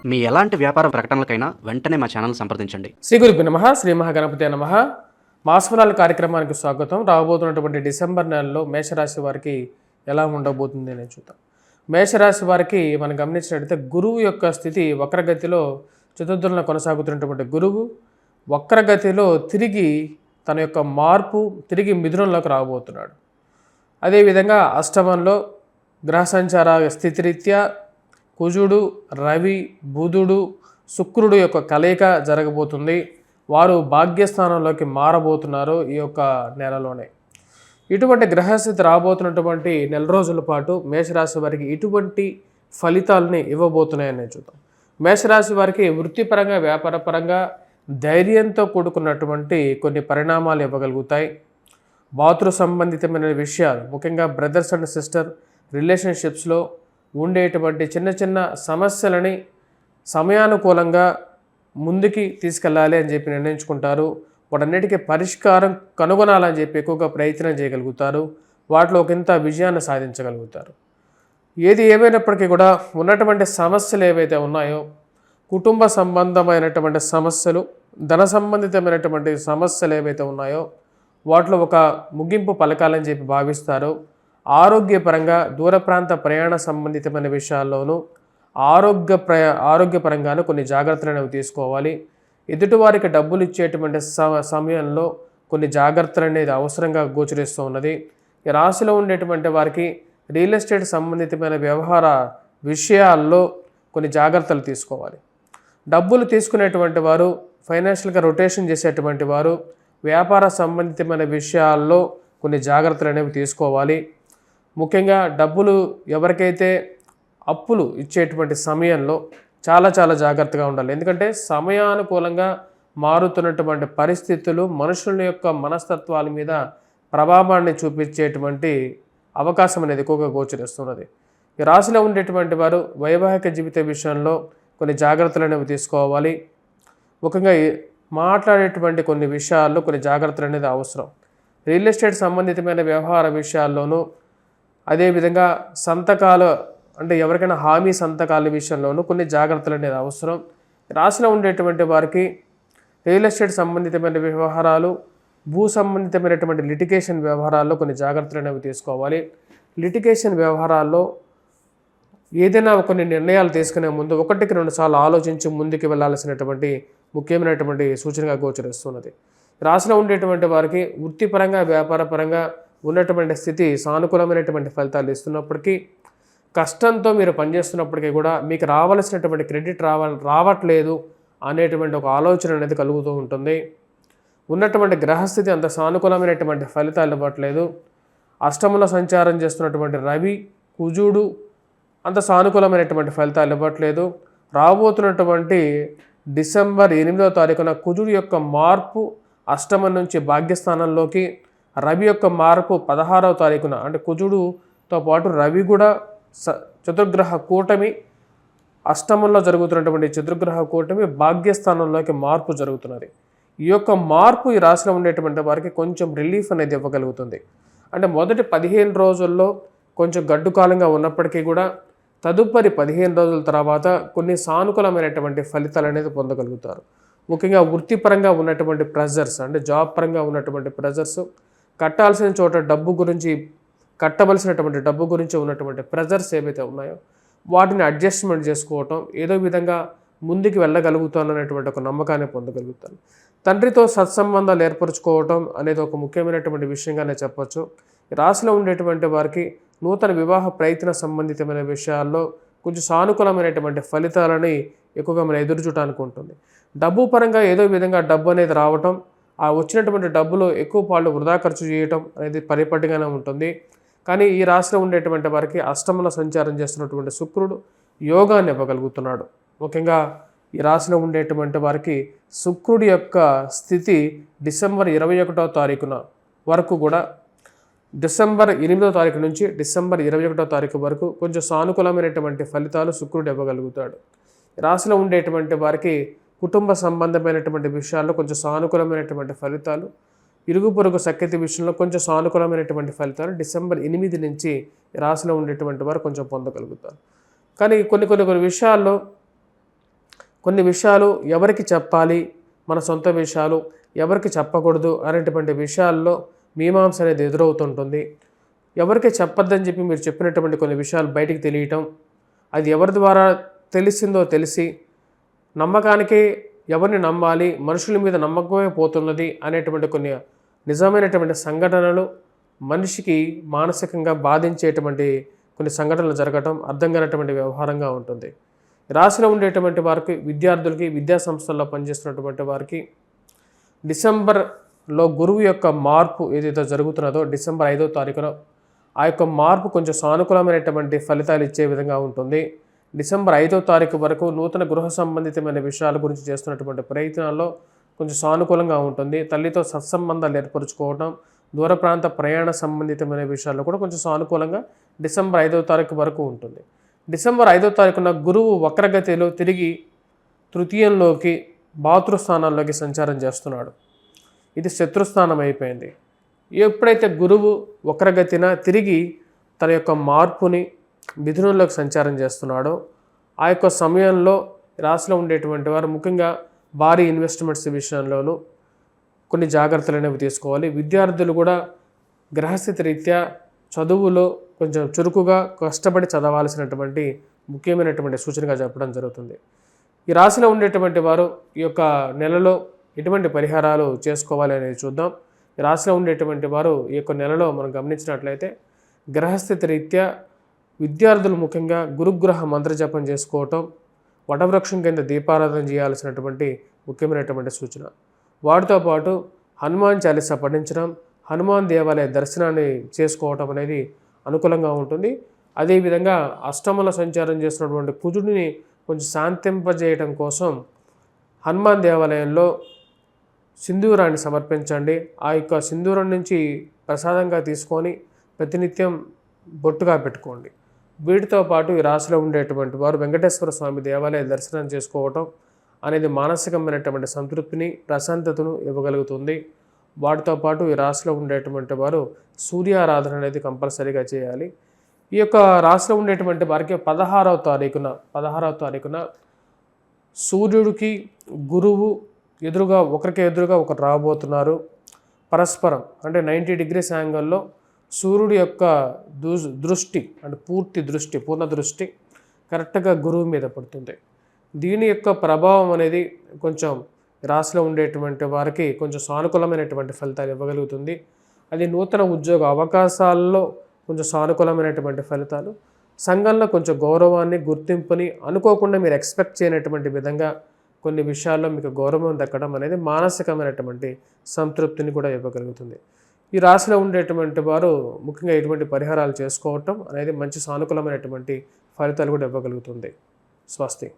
మీ ఎలాంటి వ్యాపార ప్రకటనలకైనా వెంటనే మా ఛానల్ సంప్రదించండి. శ్రీ గురుభ్యో నమః. శ్రీ మహాగణపతి నమః. మాసఫలాల కార్యక్రమానికి స్వాగతం. రాబోతున్నటువంటి డిసెంబర్ నెలలో మేషరాశి వారికి ఎలా ఉండబోతుంది అనేది చూద్దాం. మేషరాశి వారికి మనం గమనించినట్లయితే గురువు యొక్క స్థితి వక్రగతిలో చతుర్థంలో కొనసాగుతున్నటువంటి గురువు వక్రగతిలో తిరిగి తన యొక్క మార్పు తిరిగి మిథునంలోకి రాబోతున్నాడు. అదేవిధంగా అష్టమంలో గ్రహ సంచార స్థితిరీత్యా కుజుడు, రవి, బుధుడు, శుక్రుడు యొక్క కలయిక జరగబోతుంది. వారు భాగ్యస్థానంలోకి మారబోతున్నారు ఈ యొక్క నెలలోనే. ఇటువంటి గ్రహస్థితి రాబోతున్నటువంటి నెల రోజుల పాటు మేషరాశి వారికి ఇటువంటి ఫలితాలని ఇవ్వబోతున్నాయని చూద్దాం. మేషరాశి వారికి వృత్తిపరంగా వ్యాపారపరంగా ధైర్యంతో కూడుకున్నటువంటి కొన్ని పరిణామాలు ఇవ్వగలుగుతాయి. మాతృ సంబంధితమైన విషయాలు ముఖ్యంగా బ్రదర్స్ అండ్ సిస్టర్ రిలేషన్షిప్స్లో ఉండేటువంటి చిన్న చిన్న సమస్యలని సమయానుకూలంగా ముందుకి తీసుకెళ్ళాలి అని చెప్పి నిర్ణయించుకుంటారు. వాటన్నిటికీ పరిష్కారం కనుగొనాలని చెప్పి ఎక్కువగా ప్రయత్నం చేయగలుగుతారు. వాటిలో ఒకంత విజయాన్ని సాధించగలుగుతారు. ఏది ఏమైనప్పటికీ కూడా ఉన్నటువంటి సమస్యలు ఏవైతే ఉన్నాయో కుటుంబ సంబంధమైనటువంటి సమస్యలు, ధన సంబంధితమైనటువంటి సమస్యలు ఏవైతే ఉన్నాయో వాటిలో ఒక ముగింపు పలకాలని చెప్పి భావిస్తారు. ఆరోగ్యపరంగా దూర ప్రాంత ప్రయాణ సంబంధితమైన విషయాల్లోనూ ఆరోగ్యపరంగానూ కొన్ని జాగ్రత్తలు అనేవి తీసుకోవాలి. ఎదుటివారికి డబ్బులు ఇచ్చేటువంటి సమయంలో కొన్ని జాగ్రత్తలు అనేది అవసరంగా గోచరిస్తూ ఉన్నది. ఈ రాశిలో ఉండేటువంటి వారికి రియల్ ఎస్టేట్ సంబంధితమైన వ్యవహార విషయాల్లో కొన్ని జాగ్రత్తలు తీసుకోవాలి. డబ్బులు తీసుకునేటువంటి వారు, ఫైనాన్షియల్గా రొటేషన్ చేసేటువంటి వారు వ్యాపార సంబంధితమైన విషయాల్లో కొన్ని జాగ్రత్తలు అనేవి తీసుకోవాలి. ముఖ్యంగా డబ్బులు ఎవరికైతే అప్పులు ఇచ్చేటువంటి సమయంలో చాలా జాగ్రత్తగా ఉండాలి. ఎందుకంటే సమయానుకూలంగా మారుతున్నటువంటి పరిస్థితులు మనుషుల యొక్క మనస్తత్వాల మీద ప్రభావాన్ని చూపించేటువంటి అవకాశం అనేది ఎక్కువగా గోచరిస్తున్నది. ఈ రాశిలో ఉండేటువంటి వారు వైవాహిక జీవిత విషయంలో కొన్ని జాగ్రత్తలు అనేవి తీసుకోవాలి. ముఖ్యంగా మాట్లాడేటువంటి కొన్ని విషయాల్లో కొన్ని జాగ్రత్తలు అనేది అవసరం. రియల్ ఎస్టేట్ సంబంధితమైన వ్యవహార విషయాల్లోనూ అదేవిధంగా సంతకాలు అంటే ఎవరికైనా హామీ సంతకాల విషయంలోనూ కొన్ని జాగ్రత్తలు అనేది అవసరం. రాశిలో ఉండేటువంటి వారికి రియల్ ఎస్టేట్ సంబంధితమైన వ్యవహారాలు, భూ సంబంధితమైనటువంటి లిటిగేషన్ వ్యవహారాల్లో కొన్ని జాగ్రత్తలు అనేవి తీసుకోవాలి. లిటిగేషన్ వ్యవహారాల్లో ఏదైనా కొన్ని నిర్ణయాలు తీసుకునే ముందు 1-2 సార్లు ఆలోచించి ముందుకు వెళ్లాల్సినటువంటి ముఖ్యమైనటువంటి సూచనగా గోచరిస్తున్నది. రాశిలో ఉండేటువంటి వారికి వృత్తిపరంగా వ్యాపారపరంగా ఉన్నటువంటి స్థితి సానుకూలమైనటువంటి ఫలితాలు ఇస్తున్నప్పటికీ కష్టంతో మీరు పనిచేస్తున్నప్పటికీ కూడా మీకు రావాల్సినటువంటి క్రెడిట్ రావట్లేదు అనేటువంటి ఒక ఆలోచన అనేది కలుగుతూ ఉంటుంది. ఉన్నటువంటి గ్రహస్థితి అంత సానుకూలమైనటువంటి ఫలితాలు ఇవ్వట్లేదు. అష్టమంలో సంచారం చేస్తున్నటువంటి రవి, కుజుడు అంత సానుకూలమైనటువంటి ఫలితాలు ఇవ్వట్లేదు. రాబోతున్నటువంటి డిసెంబర్ 8వ తారీఖున కుజుడు యొక్క మార్పు అష్టమం నుంచి భాగ్యస్థానంలోకి, రవి యొక్క మార్పు 16వ తారీఖున అంటే కుజుడుతో పాటు రవి కూడా చతుర్గ్రహ కూటమి అష్టమంలో జరుగుతున్నటువంటి చతుర్గ్రహ కూటమి భాగ్యస్థానంలోకి మార్పు జరుగుతున్నది. ఈ యొక్క మార్పు ఈ రాశిలో ఉండేటువంటి వారికి కొంచెం రిలీఫ్ అనేది ఇవ్వగలుగుతుంది. అంటే మొదటి 15 రోజుల్లో కొంచెం గడ్డు కాలంగా ఉన్నప్పటికీ కూడా తదుపరి 15 రోజుల తర్వాత కొన్ని సానుకూలమైనటువంటి ఫలితాలు అనేది పొందగలుగుతారు. ముఖ్యంగా వృత్తిపరంగా ఉన్నటువంటి ప్రెజర్స్ అంటే జాబ్ పరంగా ఉన్నటువంటి ప్రెజర్స్, కట్టాల్సిన చోట డబ్బు గురించి కట్టవలసినటువంటి డబ్బు గురించి ఉన్నటువంటి ప్రెజర్స్ ఏవైతే ఉన్నాయో వాటిని అడ్జస్ట్మెంట్ చేసుకోవటం, ఏదో విధంగా ముందుకు వెళ్ళగలుగుతాను అనేటువంటి ఒక నమ్మకాన్ని పొందగలుగుతాను. తండ్రితో సత్సంబంధాలు ఏర్పరచుకోవటం అనేది ఒక ముఖ్యమైనటువంటి విషయంగానే చెప్పొచ్చు. రాశిలో ఉండేటువంటి వారికి నూతన వివాహ ప్రయత్న సంబంధితమైన విషయాల్లో కొంచెం సానుకూలమైనటువంటి ఫలితాలని ఎక్కువగా మనం ఎదురుచూడటానికి ఉంటుంది. డబ్బు పరంగా ఏదో విధంగా డబ్బు అనేది రావటం, ఆ వచ్చినటువంటి డబ్బులో ఎక్కువ పాళ్ళు వృధా ఖర్చు చేయటం అనేది పరిపటిగానే ఉంటుంది. కానీ ఈ రాశిలో ఉండేటువంటి వారికి అష్టమంలో సంచారం చేస్తున్నటువంటి శుక్రుడు యోగాన్ని ఇవ్వగలుగుతున్నాడు. ముఖ్యంగా ఈ రాశిలో ఉండేటువంటి వారికి శుక్రుడి యొక్క స్థితి డిసెంబర్ 21వ తారీఖున వరకు కూడా, డిసెంబర్ 8వ తారీఖు నుంచి డిసెంబర్ 21వ తారీఖు వరకు కొంచెం సానుకూలమైనటువంటి ఫలితాలు శుక్రుడు ఇవ్వగలుగుతాడు. రాశిలో ఉండేటువంటి వారికి కుటుంబ సంబంధమైనటువంటి విషయాల్లో కొంచెం సానుకూలమైనటువంటి ఫలితాలు, ఇరుగు పొరుగు సఖ్యత విషయంలో కొంచెం సానుకూలమైనటువంటి ఫలితాలు డిసెంబర్ 8 నుంచి రాశిలో ఉండేటువంటి వారు కొంచెం పొందగలుగుతారు. కానీ కొన్ని విషయాల్లో కొన్ని విషయాలు ఎవరికి చెప్పాలి, మన సొంత విషయాలు ఎవరికి చెప్పకూడదు అనేటువంటి విషయాల్లో మీమాంస అనేది ఎదురవుతుంటుంది. ఎవరికి చెప్పొద్దని చెప్పి మీరు చెప్పినటువంటి కొన్ని విషయాలు బయటికి తెలియటం, అది ఎవరి ద్వారా తెలిసిందో తెలిసి నమ్మకానికి ఎవరిని నమ్మాలి, మనుషుల మీద నమ్మకమే పోతున్నది అనేటువంటి కొన్ని నిజమైనటువంటి సంఘటనలు మనిషికి మానసికంగా బాధించేటువంటి కొన్ని సంఘటనలు జరగటం అర్థం కానటువంటి వ్యవహారంగా ఉంటుంది. రాశిలో ఉండేటువంటి వారికి, విద్యార్థులకి, విద్యా సంస్థల్లో పనిచేస్తున్నటువంటి వారికి డిసెంబర్లో గురువు యొక్క మార్పు ఏదైతే జరుగుతున్నదో డిసెంబర్ 5వ తారీఖున ఆ యొక్క మార్పు కొంచెం సానుకూలమైనటువంటి ఫలితాలు ఇచ్చే విధంగా ఉంటుంది. డిసెంబర్ 5వ తారీఖు వరకు నూతన గృహ సంబంధితమైన విషయాల గురించి చేస్తున్నటువంటి ప్రయత్నాల్లో కొంచెం సానుకూలంగా ఉంటుంది. తల్లితో సత్సంబంధాలు ఏర్పరచుకోవడం, దూర ప్రాంత ప్రయాణ సంబంధితమైన విషయాల్లో కూడా కొంచెం సానుకూలంగా డిసెంబర్ 5వ తారీఖు వరకు ఉంటుంది. డిసెంబర్ 5వ తారీఖున గురువు వక్రగతిలో తిరిగి తృతీయంలోకి, భాతృస్థానాల్లోకి సంచారం చేస్తున్నాడు. ఇది శత్రుస్థానం అయిపోయింది. ఎప్పుడైతే గురువు వక్రగతిన తిరిగి తన యొక్క మార్పుని మిథునంలోకి సంచారం చేస్తున్నాడో ఆ యొక్క సమయంలో రాశిలో ఉండేటువంటి వారు ముఖ్యంగా భారీ ఇన్వెస్ట్మెంట్స్ విషయంలోనూ కొన్ని జాగ్రత్తలు అనేవి తీసుకోవాలి. విద్యార్థులు కూడా గ్రహస్థితి రీత్యా చదువులో కొంచెం చురుకుగా కష్టపడి చదవాల్సినటువంటి ముఖ్యమైనటువంటి సూచనగా చెప్పడం జరుగుతుంది. ఈ రాశిలో ఉండేటువంటి వారు ఈ యొక్క నెలలో ఎటువంటి పరిహారాలు చేసుకోవాలి అనేది చూద్దాం. ఈ రాశిలో ఉండేటువంటి వారు ఈ యొక్క నెలలో మనం గమనించినట్లయితే గ్రహస్థితి రీత్యా విద్యార్థులు ముఖ్యంగా గురుగ్రహ మంత్రజపం చేసుకోవటం, వటవృక్షం కింద దీపారాధన చేయాల్సినటువంటి ముఖ్యమైనటువంటి సూచన. వాటితో పాటు హనుమాన్ చాలీసా పఠించడం, హనుమాన్ దేవాలయ దర్శనాన్ని చేసుకోవటం అనేది అనుకూలంగా ఉంటుంది. అదేవిధంగా అష్టమంలో సంచారం చేస్తున్నటువంటి కుజుడిని కొంచెం శాంతింపజేయడం కోసం హనుమాన్ దేవాలయంలో సింధూరాన్ని సమర్పించండి. ఆ యొక్క సింధూరం నుంచి ప్రసాదంగా తీసుకొని ప్రతినిత్యం బొట్టుగా పెట్టుకోండి. వీటితో పాటు ఈ రాశిలో ఉండేటువంటి వారు వెంకటేశ్వర స్వామి దేవాలయ దర్శనం చేసుకోవటం అనేది మానసికమైనటువంటి సంతృప్తిని, ప్రశాంతతను ఇవ్వగలుగుతుంది. వాటితో పాటు ఈ రాశిలో ఉండేటువంటి వారు సూర్యారాధన అనేది కంపల్సరీగా చేయాలి. ఈ యొక్క రాశిలో ఉండేటువంటి వారికి 16వ తారీఖున సూర్యుడికి గురువు ఒకరికి ఎదురుగా ఒకరు రాబోతున్నారు. పరస్పరం అంటే 90 డిగ్రీస్ యాంగిల్లో సూర్యుడి యొక్క దృష్టి అంటే పూర్ణ దృష్టి కరెక్ట్గా గురువు మీద పడుతుంది. దీని యొక్క ప్రభావం అనేది కొంచెం రాశిలో ఉండేటువంటి వారికి కొంచెం సానుకూలమైనటువంటి ఫలితాలు ఇవ్వగలుగుతుంది. అది నూతన ఉద్యోగ అవకాశాల్లో కొంచెం సానుకూలమైనటువంటి ఫలితాలు, సంఘంలో కొంచెం గౌరవాన్ని, గుర్తింపుని అనుకోకుండా మీరు ఎక్స్పెక్ట్ చేయనటువంటి విధంగా కొన్ని విషయాల్లో మీకు గౌరవం దక్కడం అనేది మానసికమైనటువంటి సంతృప్తిని కూడా ఇవ్వగలుగుతుంది. ఈ రాశిలో ఉండేటువంటి వారు ముఖ్యంగా ఎటువంటి పరిహారాలు చేసుకోవటం అనేది మంచి సానుకూలమైనటువంటి ఫలితాలు కూడా ఇవ్వగలుగుతుంది. స్వస్తి.